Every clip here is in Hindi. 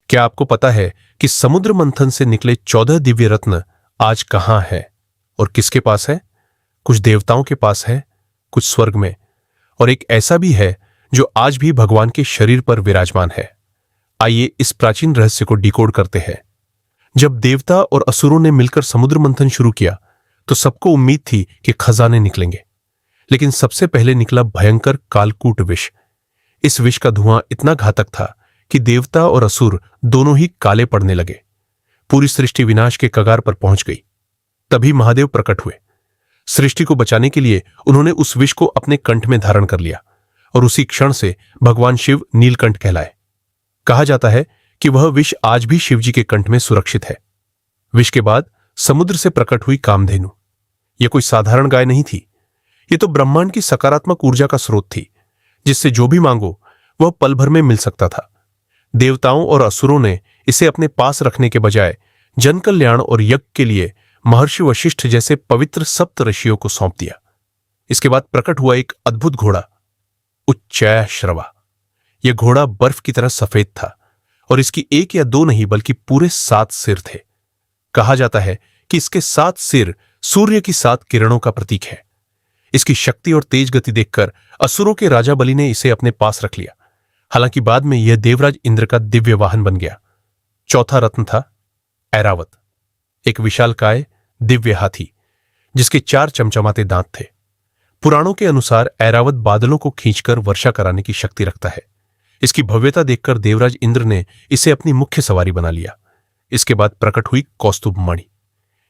क्या आपको पता है कि समुद्र मंथन से निकले 14 दिव्य रत्न आज कहां है और किसके पास है? कुछ देवताओं के पास है, कुछ स्वर्ग में, और एक ऐसा भी है जो आज भी भगवान के शरीर पर विराजमान है। आइए इस प्राचीन रहस्य को डिकोड करते हैं। जब देवता और असुरों ने मिलकर समुद्र मंथन शुरू किया तो सबको उम्मीद थी कि खजाने निकलेंगे, लेकिन सबसे पहले निकला भयंकर कालकूट विष। इस विष का धुआं इतना घातक था कि देवता और असुर दोनों ही काले पड़ने लगे। पूरी सृष्टि विनाश के कगार पर पहुंच गई। तभी महादेव प्रकट हुए। सृष्टि को बचाने के लिए उन्होंने उस विष को अपने कंठ में धारण कर लिया और उसी क्षण से भगवान शिव नीलकंठ कहलाए। कहा जाता है कि वह विष आज भी शिवजी के कंठ में सुरक्षित है। विष के बाद समुद्र से प्रकट हुई कामधेनु। यह कोई साधारण गाय नहीं थी, ये तो ब्रह्मांड की सकारात्मक ऊर्जा का स्रोत थी, जिससे जो भी मांगो वह पल भर में मिल सकता था। देवताओं और असुरों ने इसे अपने पास रखने के बजाय जन कल्याण और यज्ञ के लिए महर्षि वशिष्ठ जैसे पवित्र सप्त ऋषियों को सौंप दिया। इसके बाद प्रकट हुआ एक अद्भुत घोड़ा, उच्चैःश्रवा। यह घोड़ा बर्फ की तरह सफेद था और इसकी एक या दो नहीं बल्कि पूरे 7 सिर थे। कहा जाता है कि इसके 7 सिर सूर्य की 7 किरणों का प्रतीक है। इसकी शक्ति और तेज गति देखकर असुरों के राजा बलि ने इसे अपने पास रख लिया। हालांकि बाद में यह देवराज इंद्र का दिव्य वाहन बन गया। चौथा रत्न था ऐरावत, एक विशालकाय दिव्य हाथी जिसके 4 चमचमाते दांत थे। पुराणों के अनुसार ऐरावत बादलों को खींचकर वर्षा कराने की शक्ति रखता है। इसकी भव्यता देखकर देवराज इंद्र ने इसे अपनी मुख्य सवारी बना लिया। इसके बाद प्रकट हुई कौस्तुभ मणि।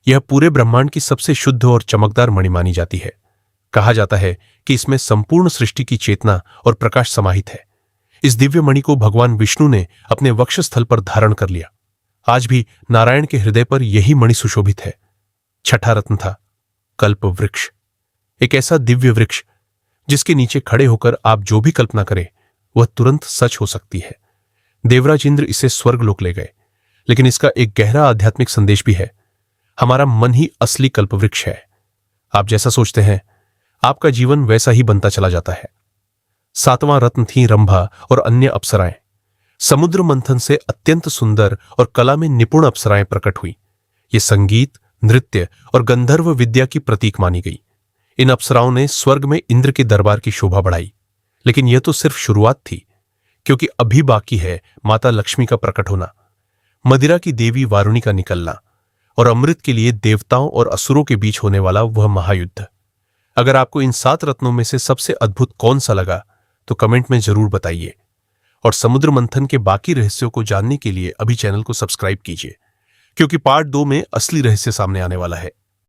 यह पूरे ब्रह्मांड की सबसे शुद्ध और चमकदार मणि मानी जाती है। कहा जाता है कि इसमें संपूर्ण सृष्टि की चेतना और प्रकाश समाहित है। इस दिव्य मणि को भगवान विष्णु ने अपने वक्षस्थल पर धारण कर लिया। आज भी नारायण के हृदय पर यही मणि सुशोभित है। छठा रत्न था कल्प वृक्ष, एक ऐसा दिव्य वृक्ष जिसके नीचे खड़े होकर आप जो भी कल्पना करें वह तुरंत सच हो सकती है। देवराज इंद्र इसे स्वर्गलोक ले गए, लेकिन इसका एक गहरा आध्यात्मिक संदेश भी है। हमारा मन ही असली कल्पवृक्ष है। आप जैसा सोचते हैं आपका जीवन वैसा ही बनता चला जाता है। 7वां रत्न थी रंभा और अन्य अप्सराएं। समुद्र मंथन से अत्यंत सुंदर और कला में निपुण अप्सराएं प्रकट हुई। ये संगीत, नृत्य और गंधर्व विद्या की प्रतीक मानी गई। इन अप्सराओं ने स्वर्ग में इंद्र के दरबार की शोभा बढ़ाई। लेकिन यह तो सिर्फ शुरुआत थी, क्योंकि अभी बाकी है माता लक्ष्मी का प्रकट होना, मदिरा की देवी वारुणी का निकलना और अमृत के लिए देवताओं और असुरों के बीच होने वाला वह महायुद्ध। अगर आपको इन 7 रत्नों में से सबसे अद्भुत कौन सा लगा तो कमेंट में जरूर बताइए। और समुद्र मंथन के बाकी रहस्यों को जानने के लिए अभी चैनल को सब्सक्राइब कीजिए, क्योंकि पार्ट 2 में असली रहस्य सामने आने वाला है।